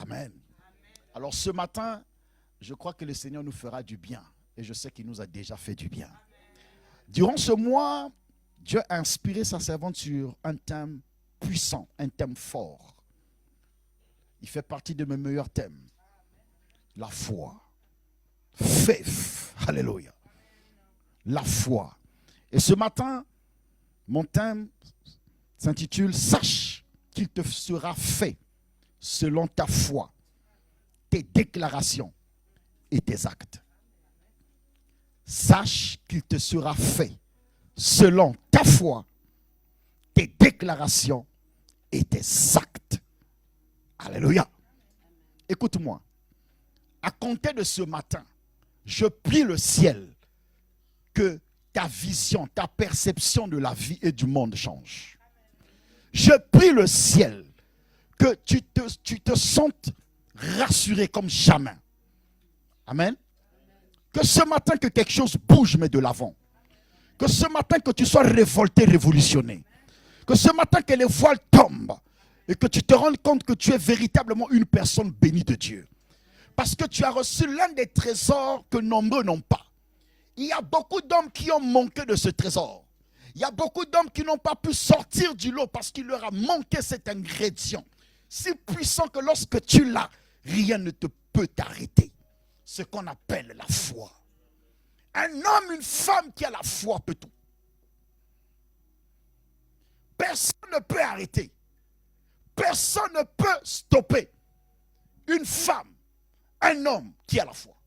Amen. Alors ce matin, je crois que le Seigneur nous fera du bien. Et je sais qu'il nous a déjà fait du bien. Durant ce mois, Dieu a inspiré sa servante sur un thème puissant, un thème fort. Il fait partie de mes meilleurs thèmes. La foi. Faith. Alléluia. La foi. Et ce matin, mon thème s'intitule « Sache qu'il te sera fait selon ta foi, tes déclarations et tes actes. » Sache qu'il te sera fait selon ta foi, tes déclarations et tes actes. Alléluia. Écoute-moi. À compter de ce matin, je prie le ciel que ta vision, ta perception de la vie et du monde change. Je prie le ciel que tu te sentes rassuré comme jamais. Amen. Que ce matin que quelque chose bouge mais de l'avant. Que ce matin que tu sois révolté, révolutionné. Que ce matin que les voiles tombent et que tu te rendes compte que tu es véritablement une personne bénie de Dieu. Parce que tu as reçu l'un des trésors que nombreux n'ont pas. Il y a beaucoup d'hommes qui ont manqué de ce trésor. Il y a beaucoup d'hommes qui n'ont pas pu sortir du lot parce qu'il leur a manqué cet ingrédient. Si puissant que lorsque tu l'as, rien ne te peut t'arrêter. Ce qu'on appelle la foi. Un homme, une femme qui a la foi peut tout. Personne ne peut arrêter. Personne ne peut stopper une femme, un homme qui a la foi.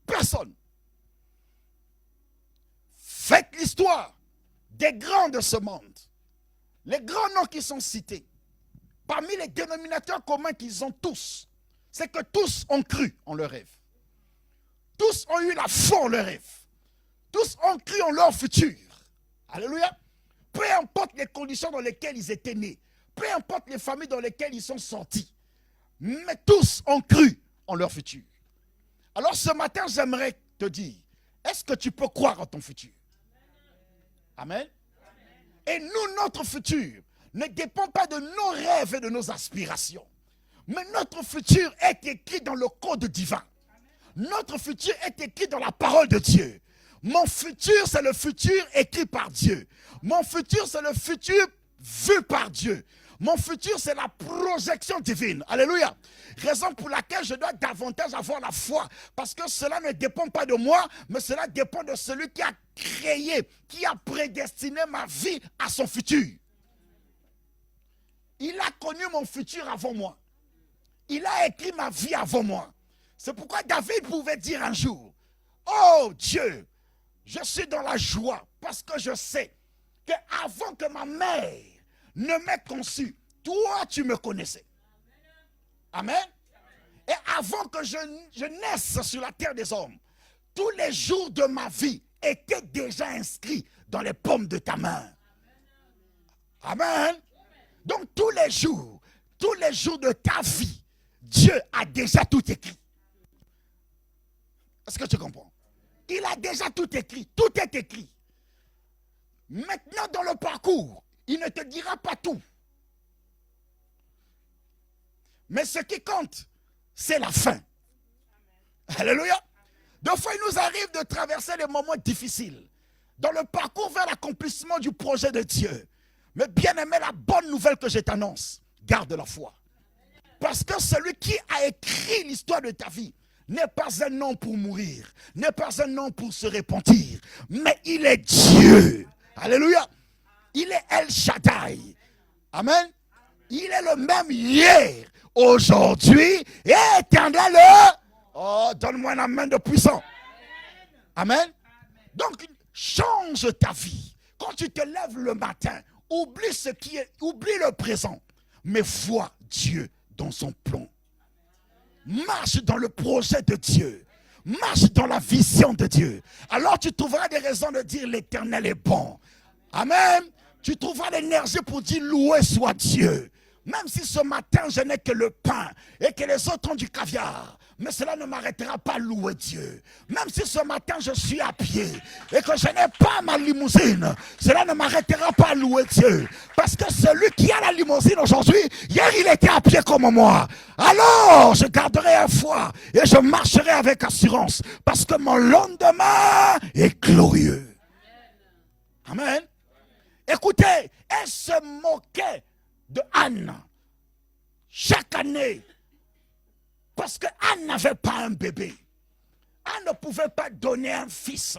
Personne. Faites l'histoire des grands de ce monde. Les grands noms qui sont cités. Parmi les dénominateurs communs qu'ils ont tous, c'est que tous ont cru en leur rêve. Tous ont eu la foi en leur rêve. Tous ont cru en leur futur. Alléluia. Peu importe les conditions dans lesquelles ils étaient nés. Peu importe les familles dans lesquelles ils sont sortis. Mais tous ont cru en leur futur. Alors ce matin, j'aimerais te dire, est-ce que tu peux croire en ton futur? Amen. Et nous, notre futur ne dépend pas de nos rêves et de nos aspirations. Mais notre futur est écrit dans le code divin. Notre futur est écrit dans la parole de Dieu. Mon futur, c'est le futur écrit par Dieu. Mon futur, c'est le futur vu par Dieu. Mon futur, c'est la projection divine. Alléluia. Raison pour laquelle je dois davantage avoir la foi. Parce que cela ne dépend pas de moi, mais cela dépend de celui qui a créé, qui a prédestiné ma vie à son futur. Il a connu mon futur avant moi. Il a écrit ma vie avant moi. C'est pourquoi David pouvait dire un jour, « Oh Dieu, je suis dans la joie parce que je sais qu'avant que ma mère ne m'ait conçu, toi tu me connaissais. » Amen. Et avant que je naisse sur la terre des hommes, tous les jours de ma vie étaient déjà inscrits dans les paumes de ta main. Amen. Donc tous les jours de ta vie, Dieu a déjà tout écrit. Est-ce que tu comprends? Il a déjà tout écrit. Tout est écrit. Maintenant, dans le parcours, il ne te dira pas tout. Mais ce qui compte, c'est la fin. Alléluia. Des fois, il nous arrive de traverser des moments difficiles. Dans le parcours vers l'accomplissement du projet de Dieu. Mais bien aimé, la bonne nouvelle que je t'annonce, garde la foi. Parce que celui qui a écrit l'histoire de ta vie n'est pas un nom pour mourir, n'est pas un nom pour se repentir, mais il est Dieu. Alléluia. Il est El Shaddai. Amen. Il est le même hier, aujourd'hui et éternel. Oh, donne-moi un amen de puissant. Amen. Donc, change ta vie. Quand tu te lèves le matin, oublie ce qui est, oublie le présent, mais vois Dieu dans son plan. Marche dans le projet de Dieu. Marche dans la vision de Dieu. Alors tu trouveras des raisons de dire l'Éternel est bon. Amen. Tu trouveras l'énergie pour dire loué soit Dieu. Même si ce matin je n'ai que le pain et que les autres ont du caviar, mais cela ne m'arrêtera pas à louer Dieu. Même si ce matin je suis à pied et que je n'ai pas ma limousine, cela ne m'arrêtera pas à louer Dieu. Parce que celui qui a la limousine aujourd'hui, hier il était à pied comme moi. Alors je garderai la foi et je marcherai avec assurance parce que mon lendemain est glorieux. Amen. Écoutez, elle se moquait de Anne chaque année parce que Anne n'avait pas un bébé. Anne ne pouvait pas donner un fils.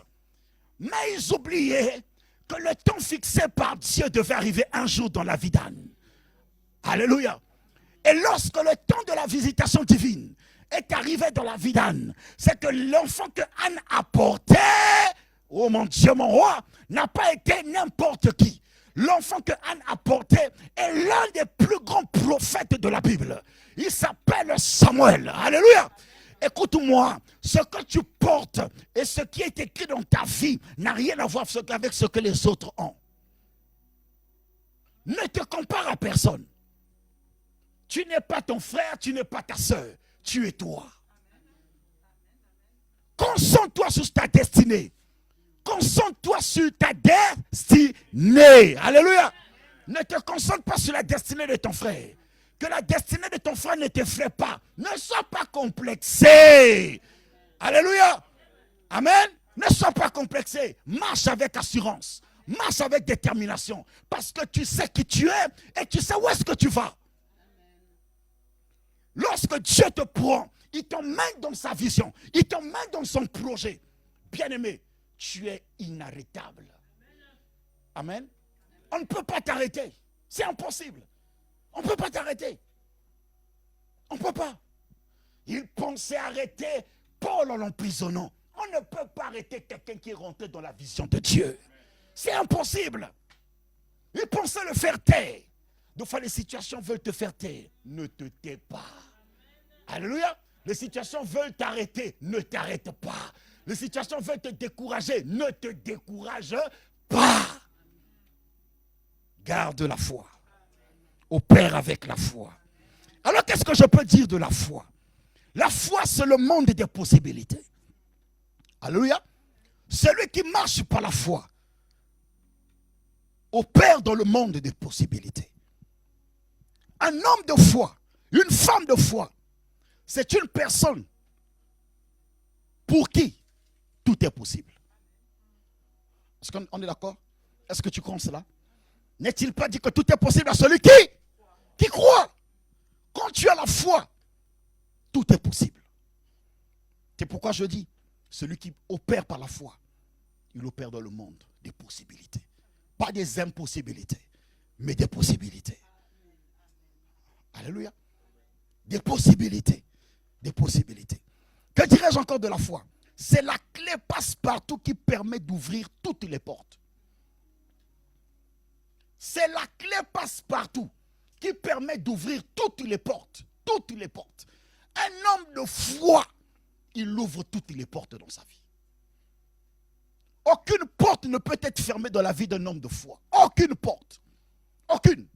Mais ils oubliaient que le temps fixé par Dieu devait arriver un jour dans la vie d'Anne. Alléluia. Et lorsque le temps de la visitation divine est arrivé dans la vie d'Anne, c'est que l'enfant que Anne a porté, oh mon Dieu, mon roi, n'a pas été n'importe qui. L'enfant que Anne a porté est l'un des plus grands prophètes de la Bible. Il s'appelle Samuel. Alléluia. Écoute-moi, ce que tu portes et ce qui est écrit dans ta vie n'a rien à voir avec ce que les autres ont. Ne te compare à personne. Tu n'es pas ton frère, tu n'es pas ta soeur, tu es toi. Concentre-toi sur ta destinée. Concentre-toi sur ta destinée. Alléluia. Ne te concentre pas sur la destinée de ton frère. Que la destinée de ton frère ne t'effraie pas. Ne sois pas complexé. Alléluia. Amen. Ne sois pas complexé. Marche avec assurance. Marche avec détermination. Parce que tu sais qui tu es et tu sais où est-ce que tu vas. Lorsque Dieu te prend, il t'emmène dans sa vision. Il t'emmène dans son projet. Bien-aimé, tu es inarrêtable. Amen. On ne peut pas t'arrêter. C'est impossible. On ne peut pas t'arrêter. On ne peut pas. Il pensait arrêter Paul en l'emprisonnant. On ne peut pas arrêter quelqu'un qui est rentré dans la vision de Dieu. C'est impossible. Il pensait le faire taire. Des fois, les situations veulent te faire taire. Ne te tais pas. Alléluia. Les situations veulent t'arrêter. Ne t'arrête pas. Les situations veulent te décourager. Ne te décourage pas. Garde la foi. Opère avec la foi. Alors, qu'est-ce que je peux dire de la foi? La foi, c'est le monde des possibilités. Alléluia. Celui qui marche par la foi opère dans le monde des possibilités. Un homme de foi, une femme de foi, c'est une personne pour qui tout est possible. Est-ce qu'on est d'accord? Est-ce que tu crois en cela? N'est-il pas dit que tout est possible à celui qui croit? Quand tu as la foi, tout est possible. C'est pourquoi je dis, celui qui opère par la foi, il opère dans le monde des possibilités. Pas des impossibilités, mais des possibilités. Alléluia. Des possibilités. Des possibilités. Que dirais-je encore de la foi? C'est la clé passe-partout qui permet d'ouvrir toutes les portes. C'est la clé passe-partout qui permet d'ouvrir toutes les portes. Toutes les portes. Un homme de foi, il ouvre toutes les portes dans sa vie. Aucune porte ne peut être fermée dans la vie d'un homme de foi. Aucune porte. Aucune.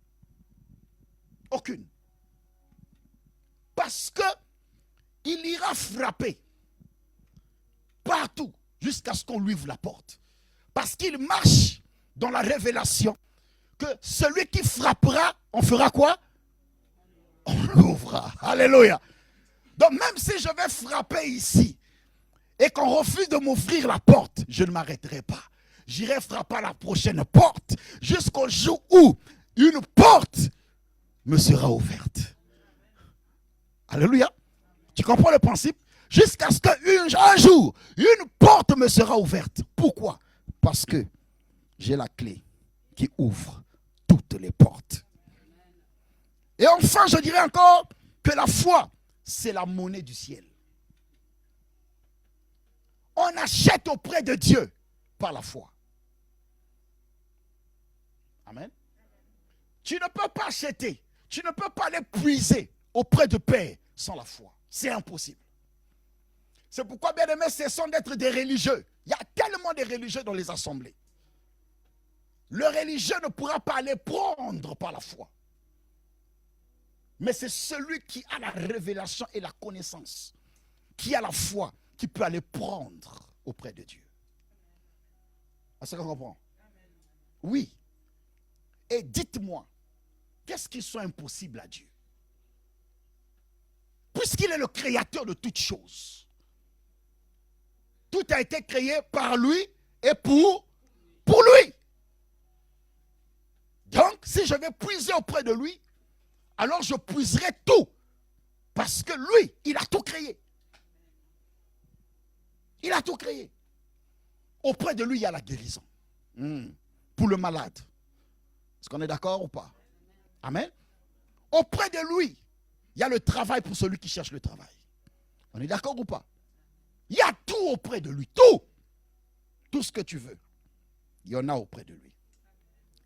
Aucune. Parce que il ira frapper partout jusqu'à ce qu'on lui ouvre la porte. Parce qu'il marche dans la révélation que celui qui frappera, on fera quoi? On l'ouvrira. Alléluia. Donc même si je vais frapper ici et qu'on refuse de m'ouvrir la porte, je ne m'arrêterai pas. J'irai frapper à la prochaine porte jusqu'au jour où une porte me sera ouverte. Alléluia. Tu comprends le principe? Jusqu'à ce qu'un jour, une porte me sera ouverte. Pourquoi? Parce que j'ai la clé qui ouvre toutes les portes. Et enfin, je dirais encore que la foi, c'est la monnaie du ciel. On achète auprès de Dieu par la foi. Amen. Tu ne peux pas acheter, tu ne peux pas aller puiser auprès de Père sans la foi. C'est impossible. C'est pourquoi, bien aimé, cessons d'être des religieux. Il y a tellement de religieux dans les assemblées. Le religieux ne pourra pas aller prendre par la foi. Mais c'est celui qui a la révélation et la connaissance, qui a la foi, qui peut aller prendre auprès de Dieu. Est-ce qu'on comprend? Oui. Et dites-moi, qu'est-ce qui soit impossible à Dieu? Puisqu'il est le créateur de toutes choses. Tout a été créé par lui et pour lui. Donc, si je vais puiser auprès de lui, alors je puiserai tout. Parce que lui, il a tout créé. Il a tout créé. Auprès de lui, il y a la guérison. Pour le malade. Est-ce qu'on est d'accord ou pas? Amen. Auprès de lui, il y a le travail pour celui qui cherche le travail. On est d'accord ou pas? Il y a tout auprès de lui. Tout. Tout ce que tu veux. Il y en a auprès de lui.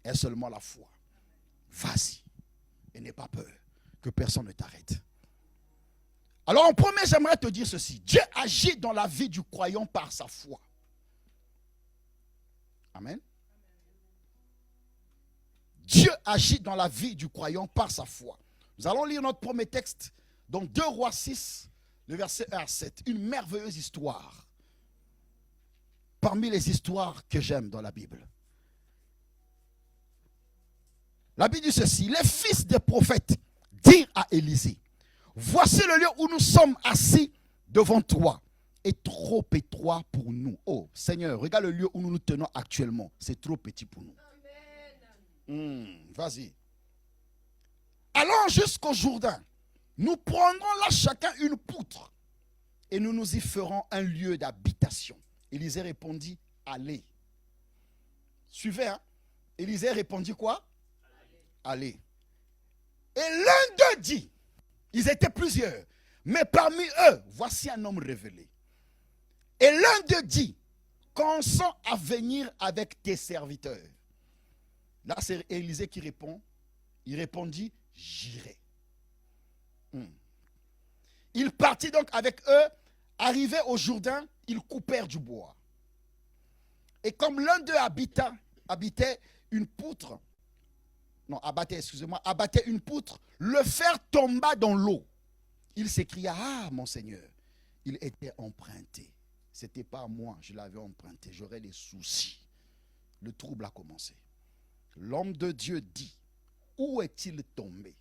Et seulement la foi. Vas-y. Et n'aie pas peur que personne ne t'arrête. Alors en premier, j'aimerais te dire ceci. Dieu agit dans la vie du croyant par sa foi. Amen. Dieu agit dans la vie du croyant par sa foi. Nous allons lire notre premier texte, donc 2 Rois 6, le verset 1 à 7. Une merveilleuse histoire. Parmi les histoires que j'aime dans la Bible. La Bible dit ceci. Les fils des prophètes dirent à Élisée, voici le lieu où nous sommes assis devant toi. Est trop étroit pour nous. Oh Seigneur, regarde le lieu où nous nous tenons actuellement. C'est trop petit pour nous. Vas-y. Allons jusqu'au Jourdain. Nous prendrons là chacun une poutre et nous nous y ferons un lieu d'habitation. Élisée répondit, allez. Suivez, hein? Élisée répondit quoi? Allez. Et l'un d'eux dit, ils étaient plusieurs, mais parmi eux, voici un homme révélé. Et l'un d'eux dit, consens à venir avec tes serviteurs. Là, c'est Élisée qui répond. Il répondit, j'irai. Il partit donc avec eux. Arrivé au Jourdain, ils coupèrent du bois. Et comme l'un d'eux abattait une poutre, abattait une poutre, le fer tomba dans l'eau. Il s'écria, ah mon Seigneur, il était emprunté. Ce n'était pas moi, je l'avais emprunté, j'aurais des soucis. Le trouble a commencé. L'homme de Dieu dit, où est-il tombé?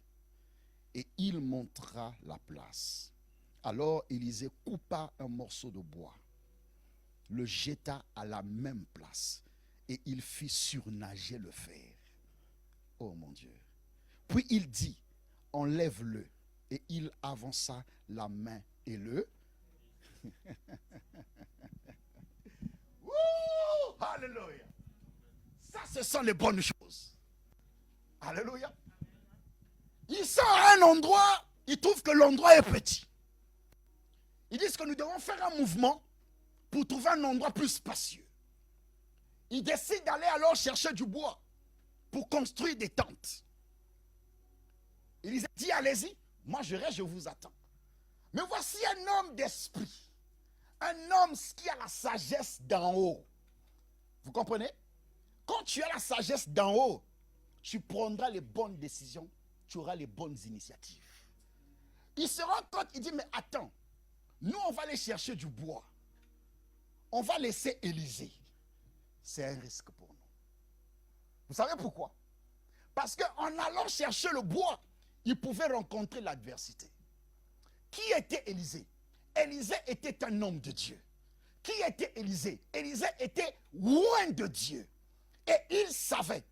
Et il montra la place. Alors Élisée coupa un morceau de bois, le jeta à la même place et il fit surnager le fer. Oh mon Dieu. Puis il dit, enlève-le. Et il avança la main et le... Alléluia. Ça, ce sont les bonnes choses. Alléluia. Il sort à un endroit, il trouve que l'endroit est petit. Ils disent que nous devons faire un mouvement pour trouver un endroit plus spacieux. Il décide d'aller alors chercher du bois pour construire des tentes. Il dit, allez-y, moi je vous attends. Mais voici un homme d'esprit, un homme qui a la sagesse d'en haut. Vous comprenez? Quand tu as la sagesse d'en haut, tu prendras les bonnes décisions, tu auras les bonnes initiatives. Il se rend compte, il dit, mais attends, nous on va aller chercher du bois. On va laisser Élisée. C'est un risque pour nous. Vous savez pourquoi? Parce qu'en allant chercher le bois, il pouvait rencontrer l'adversité. Qui était Élisée? Élisée était un homme de Dieu. Qui était Élisée? Élisée était loin de Dieu. Et il savait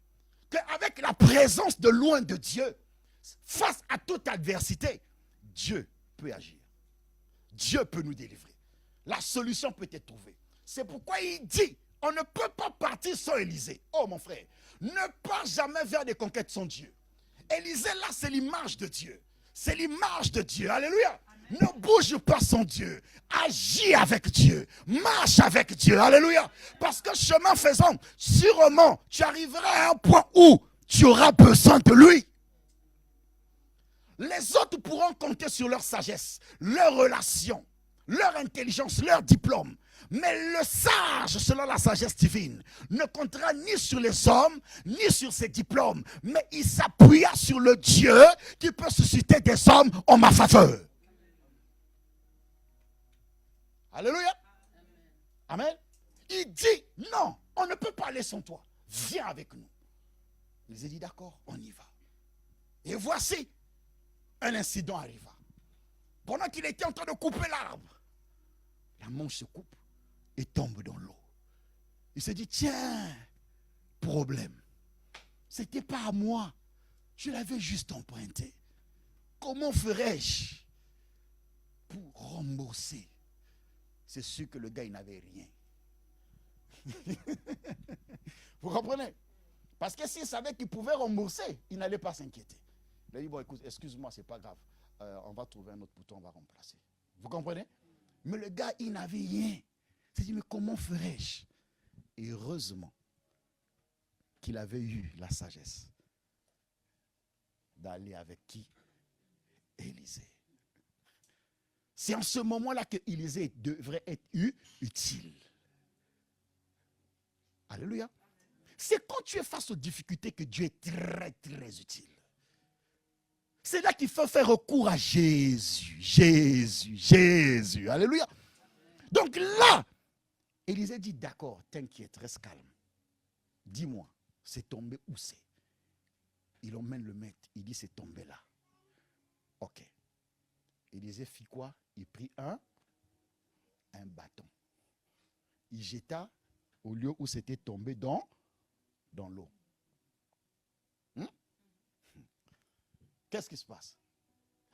qu'avec la présence de loin de Dieu, face à toute adversité, Dieu peut agir. Dieu peut nous délivrer. La solution peut être trouvée. C'est pourquoi il dit, on ne peut pas partir sans Élisée. Oh mon frère, ne pars jamais vers des conquêtes sans Dieu. Élisée là, c'est l'image de Dieu. C'est l'image de Dieu. Alléluia. Ne bouge pas sans Dieu. Agis avec Dieu. Marche avec Dieu. Alléluia. Parce que chemin faisant, sûrement, tu arriveras à un point où tu auras besoin de lui. Les autres pourront compter sur leur sagesse, leur relation, leur intelligence, leur diplôme. Mais le sage, selon la sagesse divine, ne comptera ni sur les hommes, ni sur ses diplômes, mais il s'appuya sur le Dieu qui peut susciter des hommes en ma faveur. Alléluia. Amen. Il dit, non, on ne peut pas aller sans toi. Viens avec nous. Ils ont dit, d'accord, on y va. Et voici, un incident arriva. Pendant qu'il était en train de couper l'arbre, la manche se coupe et tombe dans l'eau. Il se dit, tiens, problème. C'était pas à moi. Je l'avais juste emprunté. Comment ferais-je pour rembourser? C'est sûr que le gars, il n'avait rien. Vous comprenez? Parce que s'il savait qu'il pouvait rembourser, il n'allait pas s'inquiéter. Il a dit, bon, écoute, excuse-moi, c'est pas grave. On va trouver un autre bouton, on va remplacer. Vous comprenez? Mais le gars, il n'avait rien. Il s'est dit, mais comment ferais-je? Et heureusement qu'il avait eu la sagesse d'aller avec qui? Élisée. C'est en ce moment-là que Élisée devrait être utile. Alléluia. C'est quand tu es face aux difficultés que Dieu est très, très utile. C'est là qu'il faut faire recours à Jésus. Jésus, Jésus. Alléluia. Donc là, Élisée dit, d'accord, t'inquiète, reste calme. Dis-moi, c'est tombé où c'est? Il emmène le maître, il dit, c'est tombé là. Ok. Élisée fit quoi? Il prit un bâton. Il jeta au lieu où c'était tombé dans l'eau. Qu'est-ce qui se passe?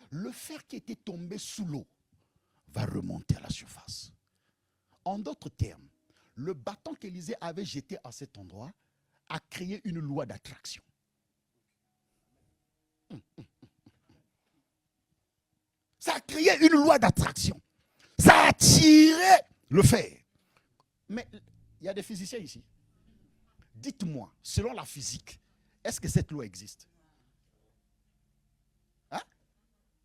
Le fer qui était tombé sous l'eau va remonter à la surface. En d'autres termes, le bâton qu'Élisée avait jeté à cet endroit a créé une loi d'attraction. Ça a créé une loi d'attraction. Ça a attiré le fer. Mais il y a des physiciens ici. Dites-moi, selon la physique, est-ce que cette loi existe? Hein?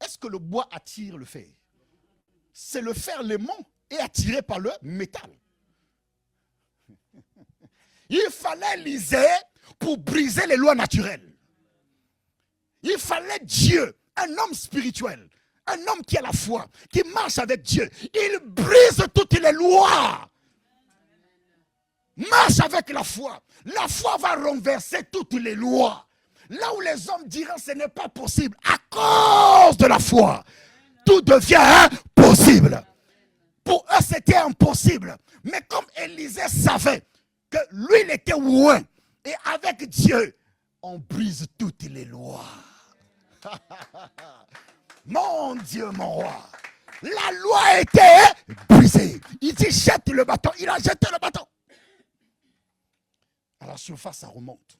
Est-ce que le bois attire le fer? C'est le fer l'aimant est attiré par le métal. Il fallait Élisée pour briser les lois naturelles. Il fallait Dieu, un homme spirituel, un homme qui a la foi, qui marche avec Dieu. Il brise toutes les lois. Marche avec la foi. La foi va renverser toutes les lois. Là où les hommes diront ce n'est pas possible, à cause de la foi, tout devient possible. Pour eux, c'était impossible. Mais comme Élisée savait que lui, il était loin, et avec Dieu, on brise toutes les lois. Mon Dieu, mon roi. La loi était brisée. Il dit, jette le bâton. Il a jeté le bâton. À la surface, ça remonte.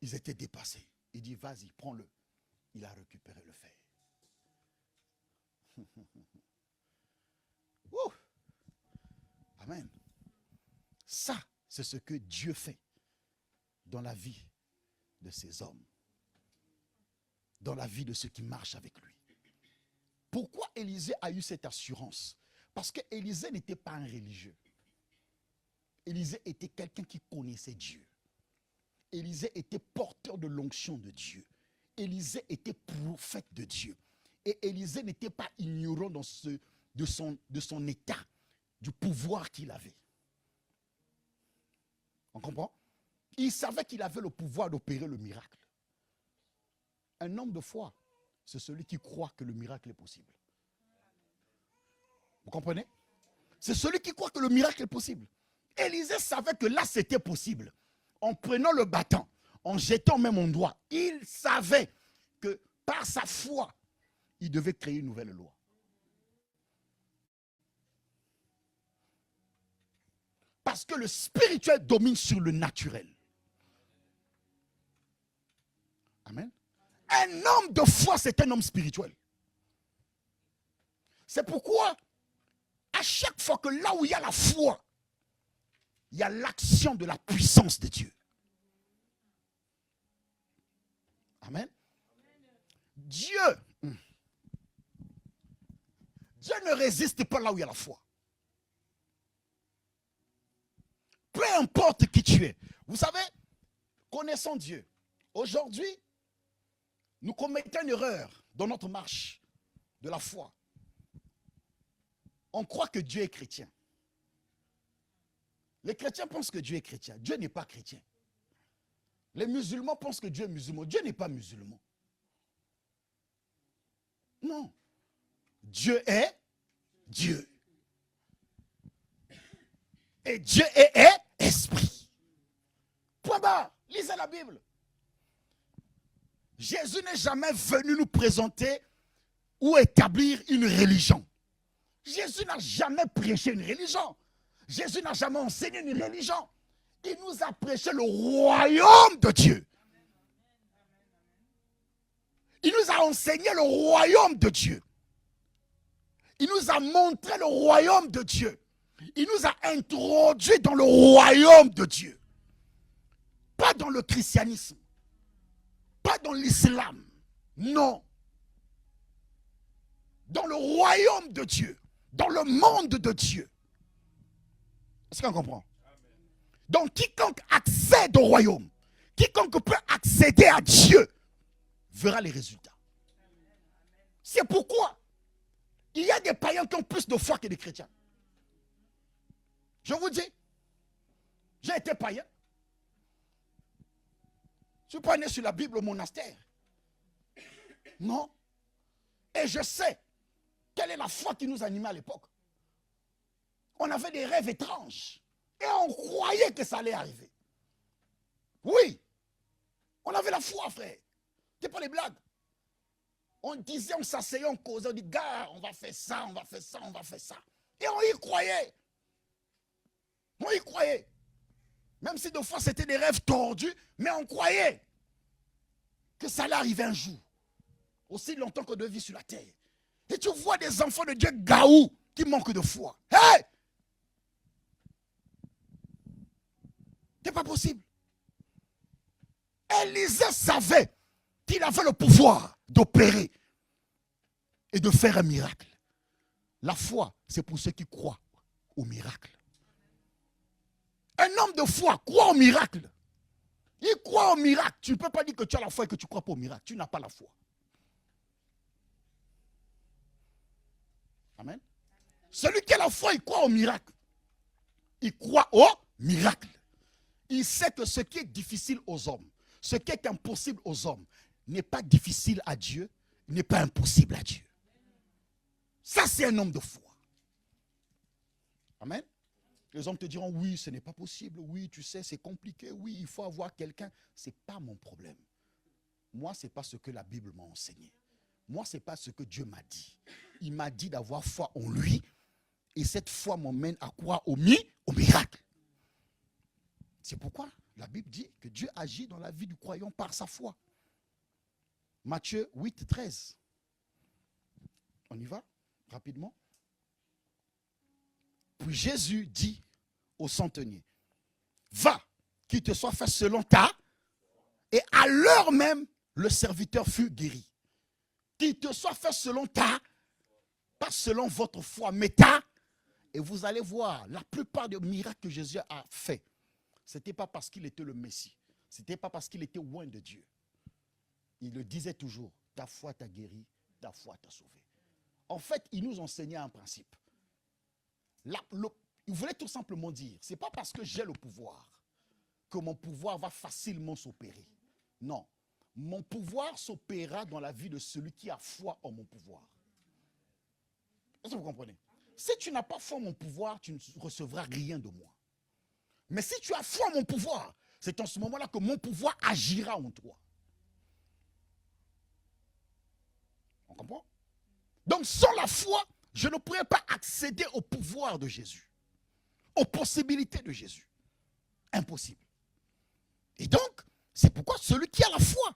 Ils étaient dépassés. Il dit, vas-y, prends-le. Il a récupéré le fer. Amen. Ça, c'est ce que Dieu fait dans la vie de ses hommes. Dans la vie de ceux qui marchent avec lui. Pourquoi Élisée a eu cette assurance? Parce que Élisée n'était pas un religieux. Élisée était quelqu'un qui connaissait Dieu. Élisée était porteur de l'onction de Dieu. Élisée était prophète de Dieu. Et Élisée n'était pas ignorant de son état, du pouvoir qu'il avait. On comprend? Il savait qu'il avait le pouvoir d'opérer le miracle. Un homme de foi, c'est celui qui croit que le miracle est possible. Vous comprenez? C'est celui qui croit que le miracle est possible. Élisée savait que là, c'était possible. En prenant le bâton, en jetant au même endroit, il savait que par sa foi, il devait créer une nouvelle loi. Parce que le spirituel domine sur le naturel. Amen. Un homme de foi, c'est un homme spirituel. C'est pourquoi, à chaque fois que là où il y a la foi, il y a l'action de la puissance de Dieu. Amen. Dieu ne résiste pas là où il y a la foi. peu importe qui tu es. Vous savez, connaissons Dieu. Aujourd'hui, nous commettons une erreur dans notre marche de la foi. On croit que Dieu est chrétien. Les chrétiens pensent que Dieu est chrétien. Dieu n'est pas chrétien. Les musulmans pensent que Dieu est musulman. Dieu n'est pas musulman. Non. Dieu est Dieu. Et Dieu est esprit. Point barre. Lisez la Bible. Jésus n'est jamais venu nous présenter ou établir une religion. Jésus n'a jamais prêché une religion. Jésus n'a jamais enseigné une religion. Il nous a prêché le royaume de Dieu. Il nous a enseigné le royaume de Dieu. Il nous a montré le royaume de Dieu. Il nous a introduits dans le royaume de Dieu. Pas dans le christianisme. Pas dans l'islam. Non. Dans le royaume de Dieu. Dans le monde de Dieu. Est-ce qu'on comprend? Donc quiconque accède au royaume, quiconque peut accéder à Dieu, verra les résultats. C'est pourquoi il y a des païens qui ont plus de foi que des chrétiens. Je vous dis, j'ai été païen. Je ne suis pas né sur la Bible au monastère. Non. Et je sais quelle est la foi qui nous animait à l'époque. On avait des rêves étranges. Et on croyait que ça allait arriver. Oui. On avait la foi, frère. C'est pas les blagues. On disait, on s'asseyait, on causait, on dit, gars, on va faire ça, on va faire ça, on va faire ça. Et on y croyait. On y croyait. Même si des fois c'était des rêves tordus, mais on croyait que ça allait arriver un jour. Aussi longtemps que de vie sur la terre. Et tu vois des enfants de Dieu gaou qui manquent de foi. Hey! C'est pas possible. Élisée savait qu'il avait le pouvoir d'opérer et de faire un miracle. La foi, c'est pour ceux qui croient au miracle. Un homme de foi croit au miracle. Il croit au miracle. Tu ne peux pas dire que tu as la foi et que tu ne crois pas au miracle. Tu n'as pas la foi. Amen. Celui qui a la foi, il croit au miracle. Il croit au miracle. Il sait que ce qui est difficile aux hommes, ce qui est impossible aux hommes, n'est pas difficile à Dieu, n'est pas impossible à Dieu. Ça, c'est un homme de foi. Amen. Les hommes te diront, oui, ce n'est pas possible, oui, tu sais, c'est compliqué, oui, il faut avoir quelqu'un. Ce n'est pas mon problème. Moi, ce n'est pas ce que la Bible m'a enseigné. Moi, ce n'est pas ce que Dieu m'a dit. Il m'a dit d'avoir foi en lui, et cette foi m'emmène à croire au miracle. C'est pourquoi la Bible dit que Dieu agit dans la vie du croyant par sa foi. Matthieu 8, 13. On y va rapidement. Puis Jésus dit au centenier, va, qu'il te soit fait selon ta. Et à l'heure même, le serviteur fut guéri. Qu'il te soit fait selon ta, pas selon votre foi, mais ta. Et vous allez voir, la plupart des miracles que Jésus a fait, ce n'était pas parce qu'il était le Messie. Ce n'était pas parce qu'il était loin de Dieu. Il le disait toujours, ta foi t'a guéri, ta foi t'a sauvé. En fait, il nous enseignait un principe. Il voulait tout simplement dire, ce n'est pas parce que j'ai le pouvoir que mon pouvoir va facilement s'opérer. Non, mon pouvoir s'opérera dans la vie de celui qui a foi en mon pouvoir. Est-ce que vous comprenez? Si tu n'as pas foi en mon pouvoir, tu ne recevras rien de moi. Mais si tu as foi en mon pouvoir, c'est en ce moment-là que mon pouvoir agira en toi. On comprend? Donc sans la foi, je ne pourrais pas accéder au pouvoir de Jésus, aux possibilités de Jésus. Impossible. Et donc, c'est pourquoi celui qui a la foi,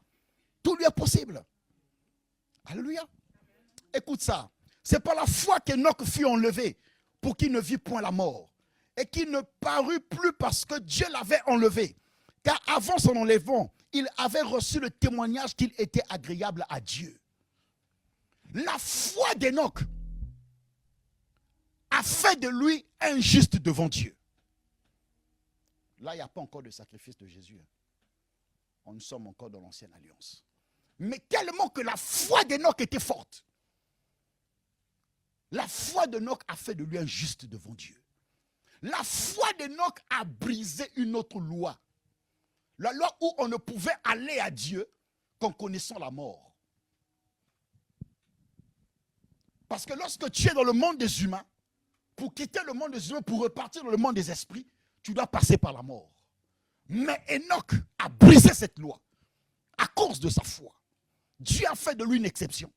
tout lui est possible. Alléluia. Écoute ça. C'est par la foi qu'Enoch fut enlevé pour qu'il ne vit point la mort. Et qu'il ne parut plus parce que Dieu l'avait enlevé. Car avant son enlèvement, il avait reçu le témoignage qu'il était agréable à Dieu. La foi d'Enoch a fait de lui un juste devant Dieu. Là, il n'y a pas encore de sacrifice de Jésus. Nous sommes encore dans l'ancienne alliance. Mais tellement que la foi d'Enoch était forte. La foi d'Enoch a fait de lui un juste devant Dieu. La foi d'Enoch a brisé une autre loi. La loi où on ne pouvait aller à Dieu qu'en connaissant la mort. Parce que lorsque tu es dans le monde des humains, pour quitter le monde des humains, pour repartir dans le monde des esprits, tu dois passer par la mort. Mais Enoch a brisé cette loi à cause de sa foi. Dieu a fait de lui une exception.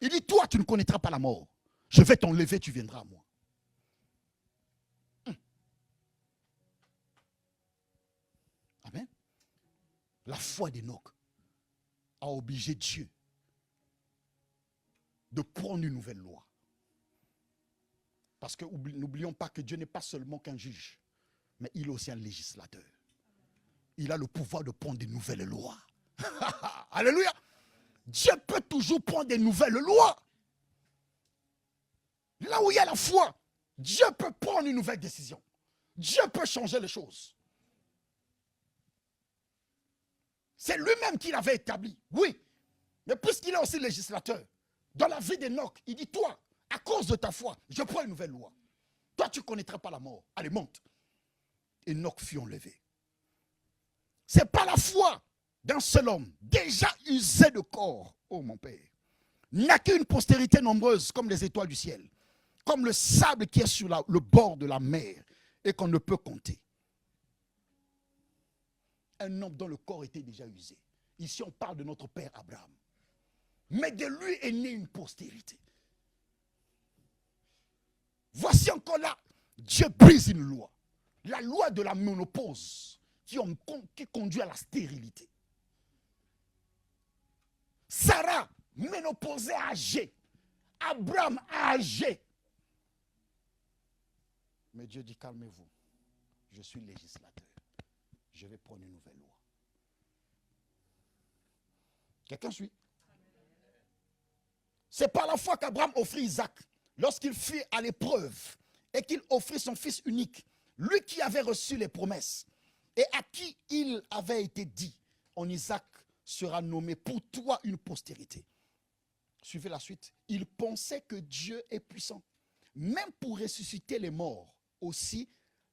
Il dit, toi, tu ne connaîtras pas la mort. Je vais t'enlever, tu viendras à moi. Amen. La foi d'Enoch a obligé Dieu de prendre une nouvelle loi. Parce que n'oublions pas que Dieu n'est pas seulement qu'un juge, mais il est aussi un législateur. Il a le pouvoir de prendre des nouvelles lois. Alléluia. Dieu peut toujours prendre des nouvelles lois. Là où il y a la foi, Dieu peut prendre une nouvelle décision. Dieu peut changer les choses. C'est lui-même qui l'avait établi, oui. Mais puisqu'il est aussi législateur, dans la vie d'Enoch, il dit, toi, à cause de ta foi, je prends une nouvelle loi. Toi, tu ne connaîtras pas la mort. Allez, monte. Enoch fut enlevé. Ce n'est pas la foi d'un seul homme, déjà usé de corps, oh mon Père, n'a qu'une postérité nombreuse comme les étoiles du ciel, comme le sable qui est sur le bord de la mer et qu'on ne peut compter. Un homme dont le corps était déjà usé. Ici, on parle de notre père Abraham. Mais de lui est née une postérité. Voici encore là, Dieu brise une loi. La loi de la ménopause qui conduit à la stérilité. Sarah, ménopausée, âgée. Abraham, âgé. Mais Dieu dit, calmez-vous. Je suis législateur. Je vais prendre une nouvelle loi. Quelqu'un suit? C'est par la foi qu'Abraham offrit Isaac. Lorsqu'il fut à l'épreuve et qu'il offrit son fils unique, lui qui avait reçu les promesses et à qui il avait été dit, en Isaac sera nommé pour toi une postérité. Suivez la suite. Il pensait que Dieu est puissant, même pour ressusciter les morts, aussi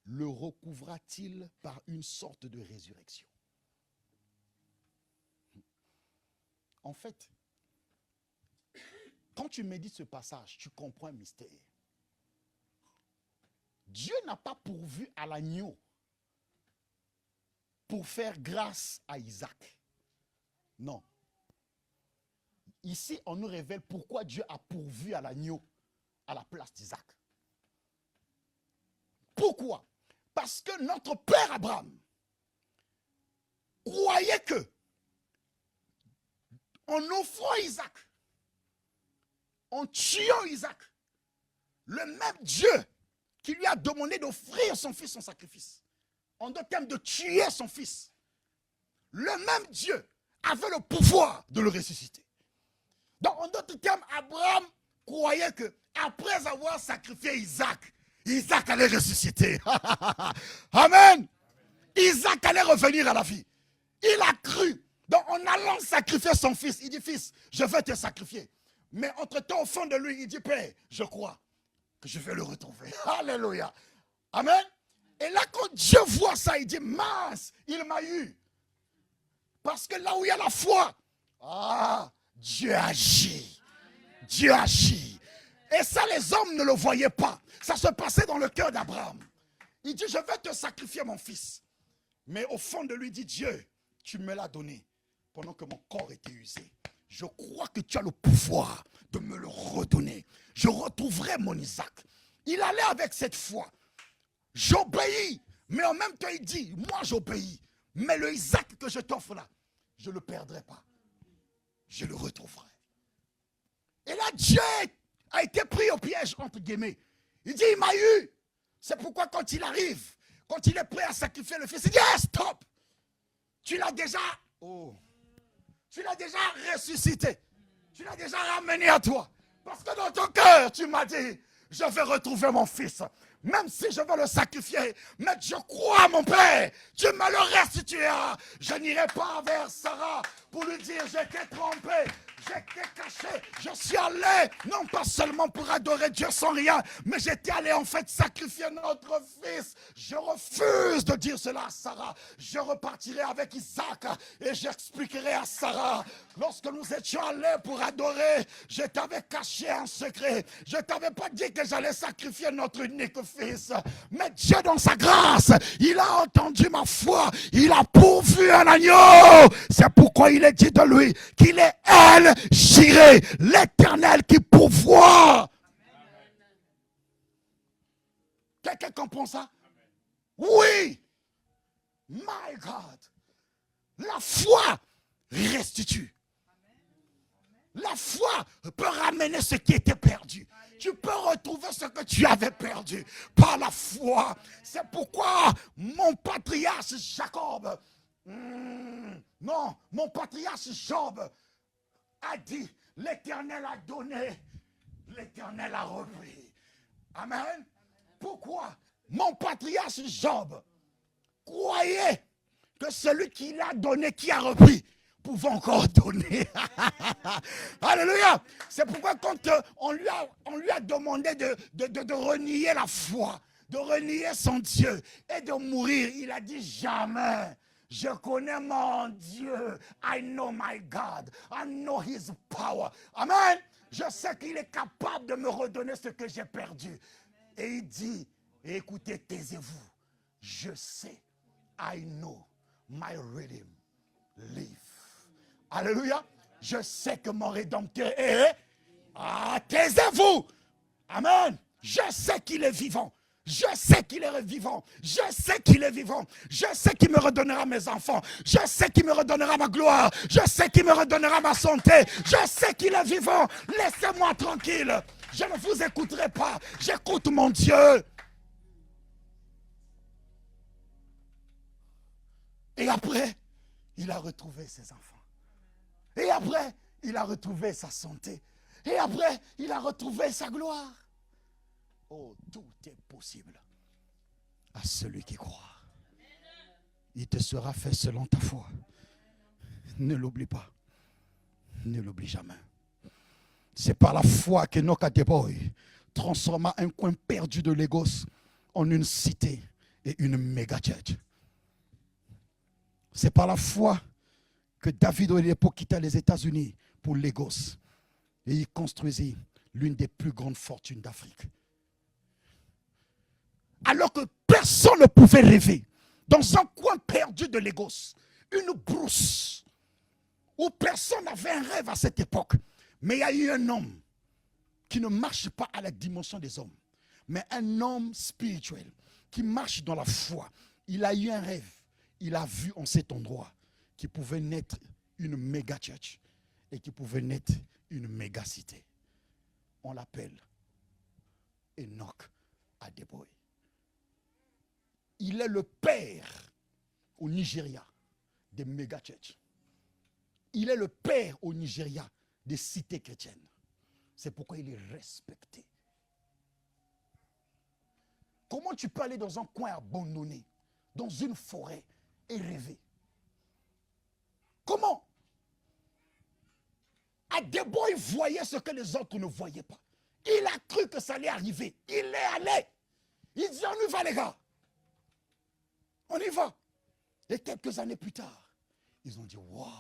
le recouvra-t-il par une sorte de résurrection. En fait, quand tu médites ce passage, tu comprends un mystère. Dieu n'a pas pourvu à l'agneau pour faire grâce à Isaac. Non. Ici, on nous révèle pourquoi Dieu a pourvu à l'agneau à la place d'Isaac. Pourquoi? Parce que notre père Abraham croyait que, en offrant Isaac, en tuant Isaac, le même Dieu qui lui a demandé d'offrir son fils en sacrifice, en d'autres termes de tuer son fils, le même Dieu avait le pouvoir de le ressusciter. Donc en d'autres termes, Abraham croyait que après avoir sacrifié Isaac, Isaac allait ressusciter. Amen. Isaac allait revenir à la vie. Il a cru. Donc en allant sacrifier son fils, il dit, fils, je vais te sacrifier. Mais entre-temps, au fond de lui, il dit, Père, je crois que je vais le retrouver. Alléluia. Amen. Et là, quand Dieu voit ça, il dit, mince, il m'a eu. Parce que là où il y a la foi, Dieu agit. Dieu agit. Et ça, les hommes ne le voyaient pas. Ça se passait dans le cœur d'Abraham. Il dit, je vais te sacrifier mon fils. Mais au fond de lui, il dit, Dieu, tu me l'as donné pendant que mon corps était usé. Je crois que tu as le pouvoir de me le redonner. Je retrouverai mon Isaac. Il allait avec cette foi. J'obéis. Mais en même temps, il dit, moi j'obéis. Mais le Isaac que je t'offre là, je ne le perdrai pas. Je le retrouverai. Et là, Dieu a été pris au piège, entre guillemets. Il dit, il m'a eu. C'est pourquoi quand il arrive, quand il est prêt à sacrifier le fils, il dit, stop. Tu l'as déjà, tu l'as déjà ressuscité. Tu l'as déjà ramené à toi. Parce que dans ton cœur, tu m'as dit, je vais retrouver mon fils. même si je veux le sacrifier, mais je crois, mon Père, tu me le restitueras. Je n'irai pas vers Sarah pour lui dire, j'étais trompé, j'étais caché, je suis allé, non pas seulement pour adorer Dieu sans rien, mais j'étais allé en fait sacrifier notre fils. Je refuse de dire cela à Sarah. Je repartirai avec Isaac et j'expliquerai à Sarah, lorsque nous étions allés pour adorer, je t'avais caché en secret. Je ne t'avais pas dit que j'allais sacrifier notre unique fils. Mais Dieu, dans sa grâce, il a entendu ma foi. Il a pourvu un agneau. C'est pourquoi il est dit de lui qu'il est elle, Jireh, l'Éternel qui pourvoit. Quelqu'un comprend ça? Oui. My God. La foi restitue. La foi peut ramener ce qui était perdu. Tu peux retrouver ce que tu avais perdu par la foi. C'est pourquoi mon patriarche Jacob, non, mon patriarche Job a dit, l'Éternel a donné, l'Éternel a repris. Amen. Pourquoi? Mon patriarche Job croyait que celui qui l'a donné, qui a repris, pouvait encore donner. Alléluia. C'est pourquoi quand on lui a demandé de renier la foi, de renier son Dieu et de mourir, il a dit jamais. Je connais mon Dieu. I know my God. I know his power. Amen. Je sais qu'il est capable de me redonner ce que j'ai perdu. Et il dit, écoutez, taisez-vous. Je sais. I know my redeemer live. Alléluia. Je sais que mon Rédempteur est. Ah, taisez-vous. Amen. Je sais qu'il est vivant. Je sais qu'il est vivant. Je sais qu'il est vivant. Je sais qu'il me redonnera mes enfants. Je sais qu'il me redonnera ma gloire. Je sais qu'il me redonnera ma santé. Je sais qu'il est vivant. Laissez-moi tranquille. Je ne vous écouterai pas. J'écoute mon Dieu. Et après, il a retrouvé ses enfants. Et après, il a retrouvé sa santé. Et après, il a retrouvé sa gloire. Oh, tout est possible à celui qui croit. Il te sera fait selon ta foi. Ne l'oublie pas. Ne l'oublie jamais. C'est par la foi que Nokateboy transforma un coin perdu de Lagos en une cité et une méga church. C'est par la foi que David Oyedepo quitta les États-Unis pour Lagos et il construisit l'une des plus grandes fortunes d'Afrique. Alors que personne ne pouvait rêver, dans un coin perdu de Lagos, une brousse, où personne n'avait un rêve à cette époque. Mais il y a eu un homme qui ne marche pas à la dimension des hommes, mais un homme spirituel qui marche dans la foi. Il a eu un rêve. Il a vu en cet endroit qu'il pouvait naître une méga church et qu'il pouvait naître une méga cité. On l'appelle Enoch Adeboye. Il est le père au Nigeria des méga church. Il est le père au Nigeria des cités chrétiennes. C'est pourquoi il est respecté. Comment tu peux aller dans un coin abandonné, dans une forêt, et rêver? Comment? Adeboye voyait ce que les autres ne voyaient pas. Il a cru que ça allait arriver. Il est allé. Il dit, on y va les gars. On y va. Et quelques années plus tard, ils ont dit, waouh,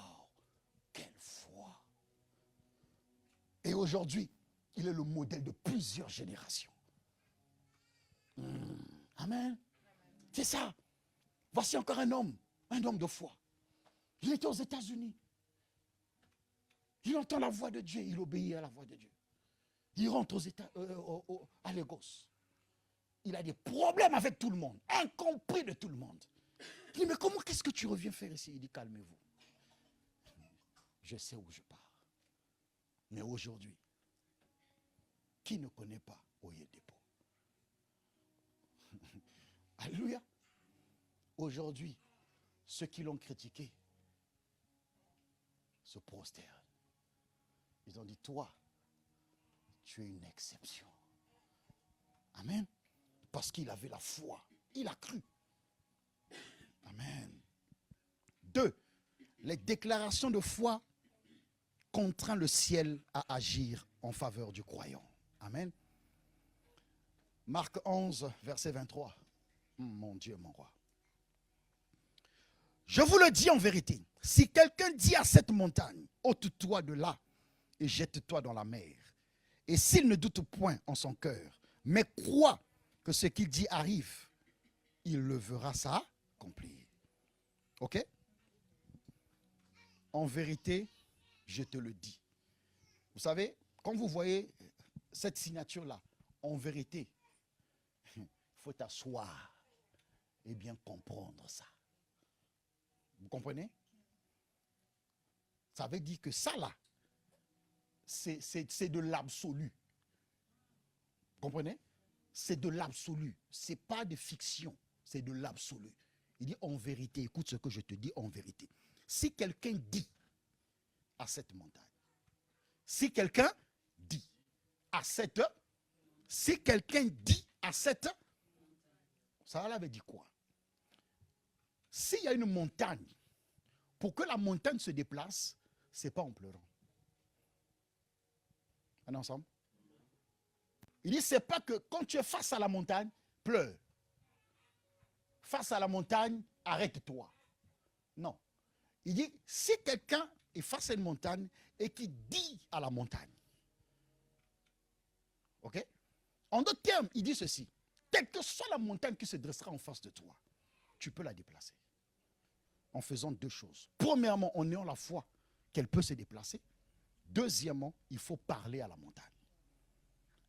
quelle foi. Et aujourd'hui, il est le modèle de plusieurs générations. Amen. C'est ça. Voici encore un homme de foi. Il était aux États-Unis. Il entend la voix de Dieu, il obéit à la voix de Dieu. Il rentre à Lagos. Il a des problèmes avec tout le monde, incompris de tout le monde. Il dit, mais comment, qu'est-ce que tu reviens faire ici? Il dit, calmez-vous. Je sais où je pars. Mais aujourd'hui, qui ne connaît pas Oyedepo? Alléluia. Aujourd'hui, ceux qui l'ont critiqué se prosternent. Ils ont dit, toi, tu es une exception. Amen. Parce qu'il avait la foi. Il a cru. Amen. 2. Les déclarations de foi contraignent le ciel à agir en faveur du croyant. Amen. Marc 11, verset 23. Mon Dieu, mon roi. Je vous le dis en vérité, si quelqu'un dit à cette montagne, ôte-toi de là et jette-toi dans la mer, et s'il ne doute point en son cœur, mais croit que ce qu'il dit arrive, il le verra s'accomplir. Ok? En vérité, je te le dis. Vous savez, quand vous voyez cette signature-là, en vérité, il faut t'asseoir et bien comprendre ça. Vous comprenez? Ça veut dire que ça là, c'est de l'absolu. Vous comprenez? C'est de l'absolu. Ce n'est pas de fiction, c'est de l'absolu. Il dit en vérité, écoute ce que je te dis en vérité. Si quelqu'un dit à cette montagne, si quelqu'un dit à cette, si quelqu'un dit à cette, ça veut dire quoi? S'il y a une montagne, pour que la montagne se déplace, ce n'est pas en pleurant. On est ensemble? Il dit, c'est pas que quand tu es face à la montagne, pleure. Face à la montagne, arrête-toi. Non. Il dit, si quelqu'un est face à une montagne et qui dit à la montagne, ok? En d'autres termes, il dit ceci, quelle que soit la montagne qui se dressera en face de toi, tu peux la déplacer. En faisant deux choses. Premièrement, en ayant la foi qu'elle peut se déplacer. Deuxièmement, il faut parler à la montagne.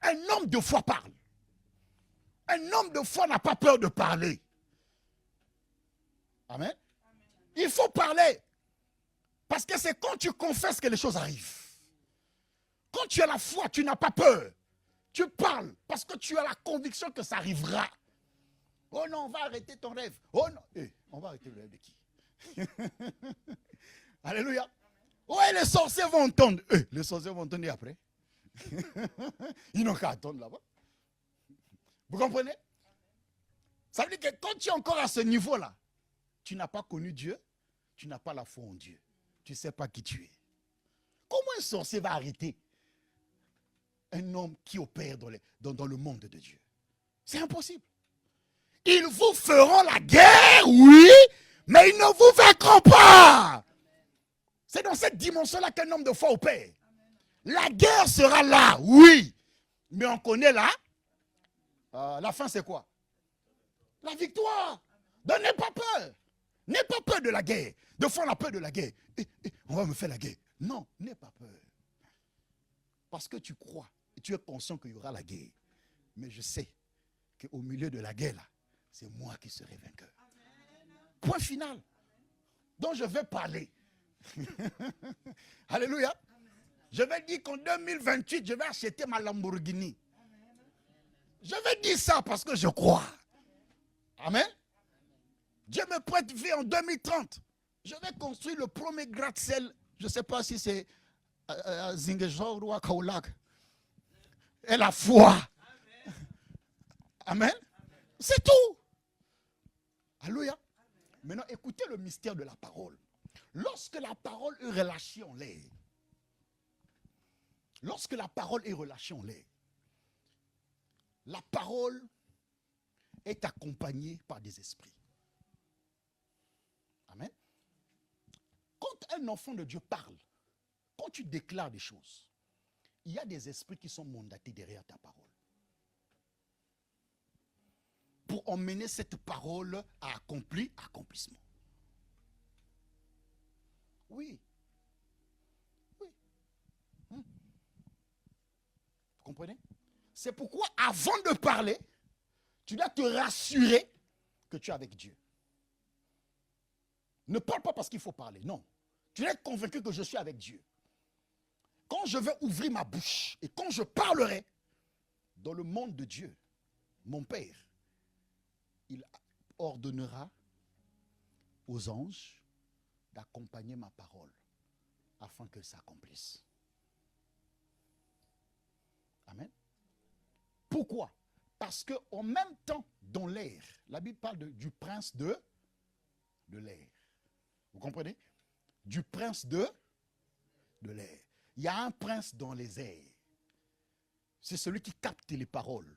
Un homme de foi parle. Un homme de foi n'a pas peur de parler. Amen. Il faut parler. Parce que c'est quand tu confesses que les choses arrivent. Quand tu as la foi, tu n'as pas peur. Tu parles parce que tu as la conviction que ça arrivera. Oh non, on va arrêter ton rêve. Oh non, on va arrêter le rêve de qui? Alléluia. Ouais, les sorciers vont entendre. Les sorciers vont entendre après. Ils n'ont qu'à attendre là-bas. Vous comprenez? Ça veut dire que quand tu es encore à ce niveau-là, tu n'as pas connu Dieu, tu n'as pas la foi en Dieu. Tu ne sais pas qui tu es. Comment un sorcier va arrêter un homme qui opère dans le monde de Dieu? C'est impossible. Ils vous feront la guerre, oui, mais ils ne vous vaincront pas. C'est dans cette dimension-là qu'un homme de foi opère. La guerre sera là, oui, mais on connaît là. La fin, c'est quoi? La victoire. Donc n'aie pas peur. N'aie pas peur de la guerre. Des fois, on a peur de la guerre. On va me faire la guerre. Non, n'aie pas peur. Parce que tu crois et tu es conscient qu'il y aura la guerre. Mais je sais qu'au milieu de la guerre, là, c'est moi qui serai vainqueur. Point final. Donc je vais parler. Alléluia. Je vais dire qu'en 2028, je vais acheter ma Lamborghini. Je vais dire ça parce que je crois. Amen. Dieu me prête vie en 2030. Je vais construire le premier gratte-ciel. Je ne sais pas si c'est Zingejor ou à Kaolak. Et la foi. Amen. C'est tout. Alléluia. Maintenant, écoutez le mystère de la parole. Lorsque la parole est relâchée en l'air, lorsque la parole est relâchée en l'air, la parole est accompagnée par des esprits. Amen. Quand un enfant de Dieu parle, quand tu déclares des choses, il y a des esprits qui sont mandatés derrière ta parole. Pour emmener cette parole à accomplissement. Oui. Oui. Vous comprenez? C'est pourquoi, avant de parler, tu dois te rassurer que tu es avec Dieu. Ne parle pas parce qu'il faut parler, non. Tu dois être convaincu que je suis avec Dieu. Quand je vais ouvrir ma bouche et quand je parlerai dans le monde de Dieu, mon Père, il ordonnera aux anges d'accompagner ma parole afin qu'elle s'accomplisse. Amen. Pourquoi? Parce qu'en même temps, dans l'air, la Bible parle du prince de l'air. Vous comprenez? Du prince de l'air. Il y a un prince dans les airs. C'est celui qui capte les paroles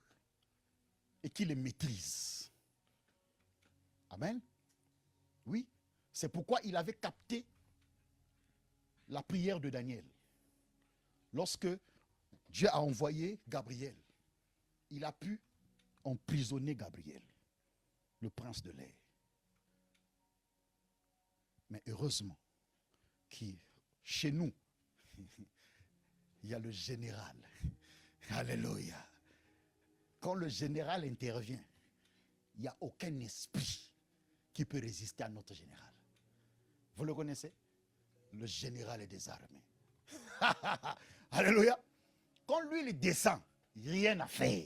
et qui les maîtrise. Amen. Oui. C'est pourquoi il avait capté la prière de Daniel. Lorsque Dieu a envoyé Gabriel, il a pu emprisonner Gabriel, le prince de l'air. Mais heureusement, chez nous, il y a le général. Alléluia. Quand le général intervient, il n'y a aucun esprit qui peut résister à notre général. Vous le connaissez? Le général des armées. Alléluia. Quand lui, il descend, rien à faire.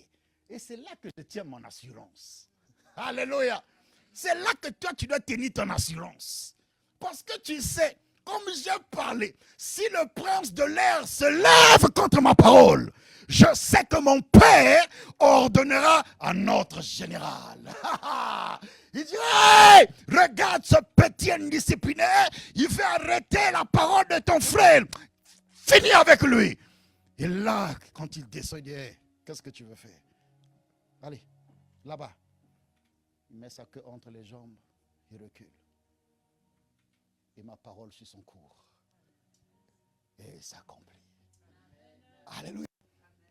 Et c'est là que je tiens mon assurance. Alléluia. C'est là que toi, tu dois tenir ton assurance. Parce que tu sais, comme j'ai parlé, si le prince de l'air se lève contre ma parole, je sais que mon Père ordonnera à notre général. Il dit, hey, regarde ce petit indiscipliné, il fait arrêter la parole de ton frère. Finis avec lui. Et là, quand il descend, il dit, hey, qu'est-ce que tu veux faire? Allez, là-bas. Il met sa queue entre les jambes, il recule. Et ma parole suit son cours. Et s'accomplit. Alléluia.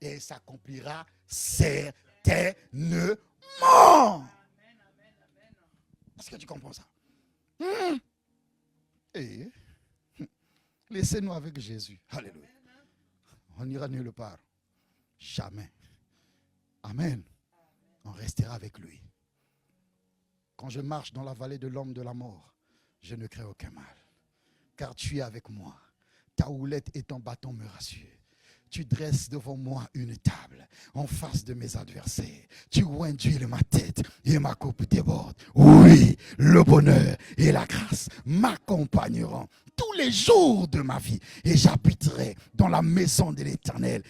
Et s'accomplira certainement. Est-ce que tu comprends ça? Et laissez-nous avec Jésus. Alléluia. On n'ira nulle part. Jamais. Amen. On restera avec lui. Quand je marche dans la vallée de l'ombre de la mort, je ne crains aucun mal. Car tu es avec moi. Ta houlette et ton bâton me rassurent. Tu dresses devant moi une table en face de mes adversaires. Tu oins d'huile ma tête et ma coupe déborde. Oui, le bonheur et la grâce m'accompagneront tous les jours de ma vie. Et j'habiterai dans la maison de l'Éternel.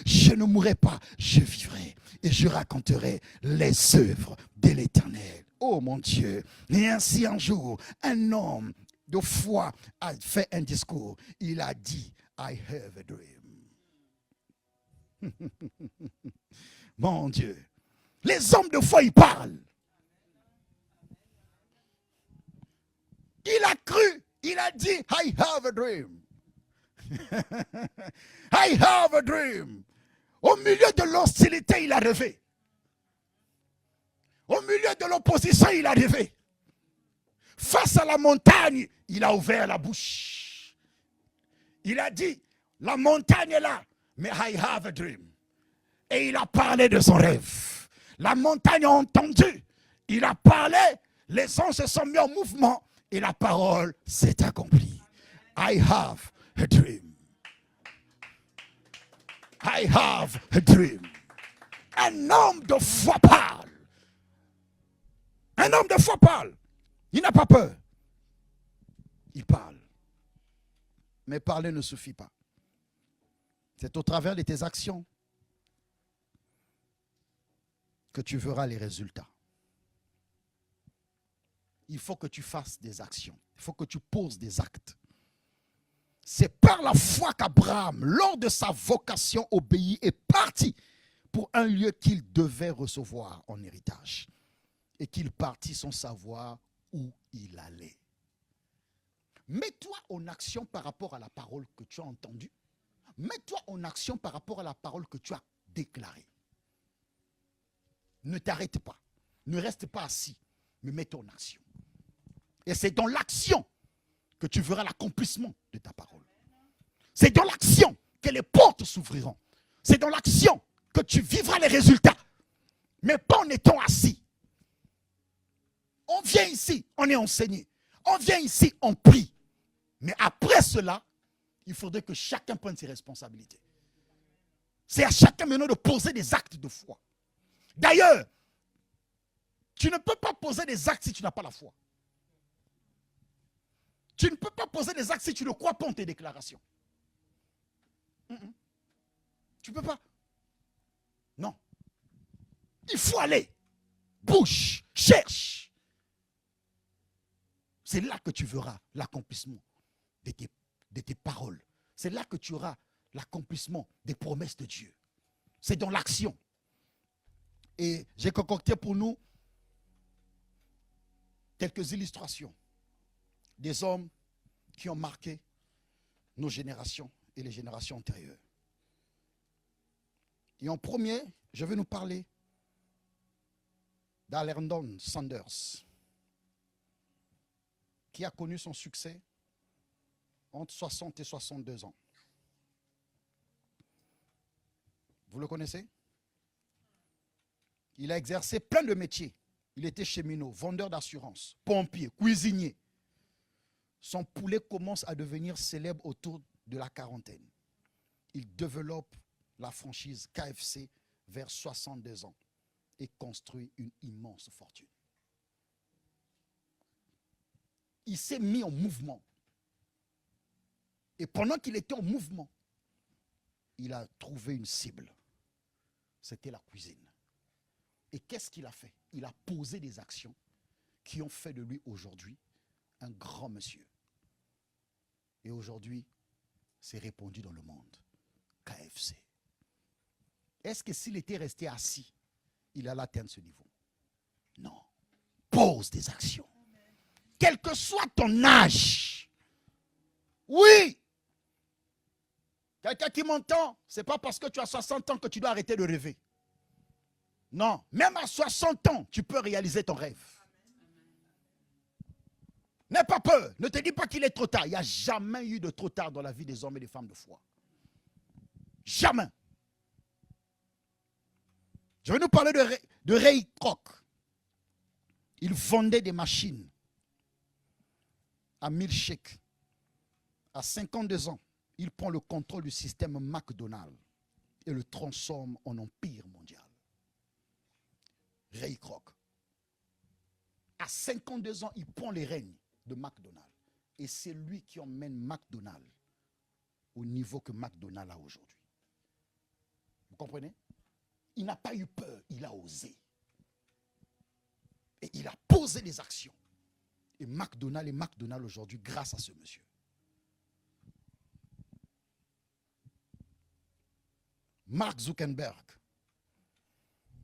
Je ne mourrai pas, je vivrai. Et je raconterai les œuvres de l'Éternel. Oh mon Dieu. Et ainsi un jour, un homme de foi a fait un discours. Il a dit, I have a dream. Mon Dieu. Les hommes de foi, ils parlent. Il a cru. Il a dit, I have a dream. I have a dream. Au milieu de l'hostilité, il a rêvé. Au milieu de l'opposition, il a rêvé. Face à la montagne, il a ouvert la bouche. Il a dit, la montagne est là, mais I have a dream. Et il a parlé de son rêve. La montagne a entendu. Il a parlé, les anges se sont mis en mouvement et la parole s'est accomplie. I have a dream. I have a dream. Un homme de foi parle. Un homme de foi parle. Il n'a pas peur. Il parle. Mais parler ne suffit pas. C'est au travers de tes actions que tu verras les résultats. Il faut que tu fasses des actions. Il faut que tu poses des actes. C'est par la foi qu'Abraham, lors de sa vocation, obéit et partit pour un lieu qu'il devait recevoir en héritage. Et qu'il partit sans savoir où il allait. Mets-toi en action par rapport à la parole que tu as entendue. Mets-toi en action par rapport à la parole que tu as déclarée. Ne t'arrête pas. Ne reste pas assis, mais mets-toi en action. Et c'est dans l'action que tu verras l'accomplissement de ta parole. C'est dans l'action que les portes s'ouvriront. C'est dans l'action que tu vivras les résultats. Mais pas en étant assis. On vient ici, on est enseigné. On vient ici, on prie. Mais après cela, il faudrait que chacun prenne ses responsabilités. C'est à chacun maintenant de poser des actes de foi. D'ailleurs, tu ne peux pas poser des actes si tu n'as pas la foi. Tu ne peux pas poser des actes si tu ne crois pas en tes déclarations. Tu ne peux pas. faut aller. Bouge, cherche. C'est là que tu verras l'accomplissement de tes paroles. C'est là que tu auras l'accomplissement des promesses de Dieu. C'est dans l'action. Et j'ai concocté pour nous quelques illustrations des hommes qui ont marqué nos générations et les générations antérieures. Et en premier, je vais nous parler d'Alerdon Sanders, qui a connu son succès entre 60 et 62 ans. Vous le connaissez? Il a exercé plein de métiers. Il était cheminot, vendeur d'assurance, pompier, cuisinier. Son poulet commence à devenir célèbre autour de la quarantaine. Il développe la franchise KFC vers 62 ans et construit une immense fortune. Il s'est mis en mouvement. Et pendant qu'il était en mouvement, il a trouvé une cible. C'était la cuisine. Et qu'est-ce qu'il a fait? Il a posé des actions qui ont fait de lui aujourd'hui un grand monsieur. Et aujourd'hui, c'est répandu dans le monde. KFC. Est-ce que s'il était resté assis, il allait atteindre ce niveau? Non. Pose des actions. Quel que soit ton âge. Oui. Quelqu'un qui m'entend, ce n'est pas parce que tu as 60 ans que tu dois arrêter de rêver. Non, même à 60 ans, tu peux réaliser ton rêve. N'aie pas peur, ne te dis pas qu'il est trop tard. Il n'y a jamais eu de trop tard dans la vie des hommes et des femmes de foi. Jamais. Je vais nous parler de Ray Kroc. Il vendait des machines à 1000 shekels. À 52 ans, il prend le contrôle du système McDonald's et le transforme en empire mondial. Ray Kroc. À 52 ans, il prend les règnes de McDonald's. Et c'est lui qui emmène McDonald's au niveau que McDonald's a aujourd'hui. Vous comprenez? Il n'a pas eu peur, il a osé. Et il a posé les actions. Et McDonald's est McDonald's aujourd'hui grâce à ce monsieur. Mark Zuckerberg,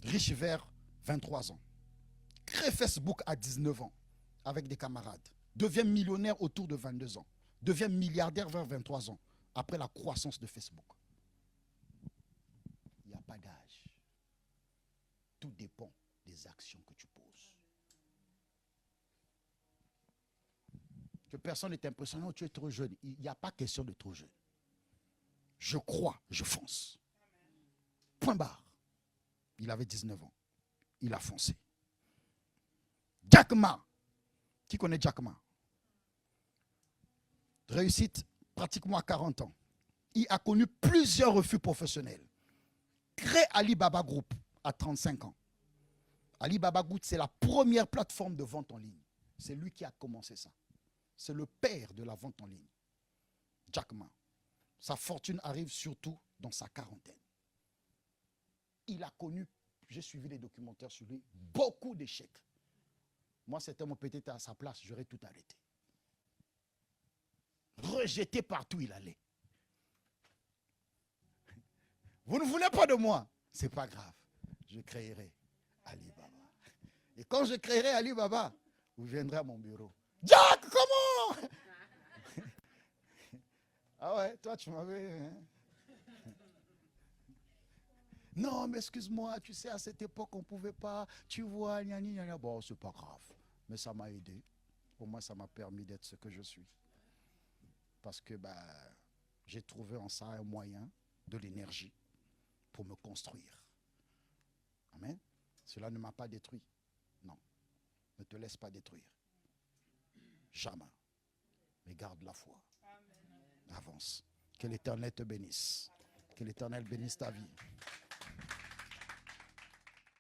riche vers 23 ans, crée Facebook à 19 ans avec des camarades, devient millionnaire autour de 22 ans, devient milliardaire vers 23 ans, après la croissance de Facebook. Il n'y a pas d'âge. Tout dépend des actions que tu poses. Que personne n'est impressionné, oh, tu es trop jeune. Il n'y a pas question de trop jeune. Je crois, je fonce. Point barre. Il avait 19 ans. Il a foncé. Jack Ma. Qui connaît Jack Ma? Réussite pratiquement à 40 ans. Il a connu plusieurs refus professionnels. Crée Alibaba Group à 35 ans. Alibaba Group, c'est la première plateforme de vente en ligne. C'est lui qui a commencé ça. C'est le père de la vente en ligne. Jack Ma. Sa fortune arrive surtout dans sa quarantaine. Il a connu, j'ai suivi les documentaires sur lui, beaucoup d'échecs. Moi, c'était mon petit à sa place, j'aurais tout arrêté. Rejeté partout où il allait. Vous ne voulez pas de moi? Ce n'est pas grave. Je créerai Alibaba. Et quand je créerai Alibaba, vous viendrez à mon bureau. Jack, comment? Ah ouais, toi tu m'avais... Hein? Non, mais excuse-moi, tu sais, à cette époque, on ne pouvait pas, tu vois, gna, gna, gna. Bon, c'est pas grave. Mais ça m'a aidé. Au moins, ça m'a permis d'être ce que je suis. Parce que j'ai trouvé en ça un moyen, de l'énergie, pour me construire. Amen. Cela ne m'a pas détruit. Non. Ne te laisse pas détruire. Jamais. Mais garde la foi. Avance. Que l'Éternel te bénisse. Que l'Éternel bénisse ta vie.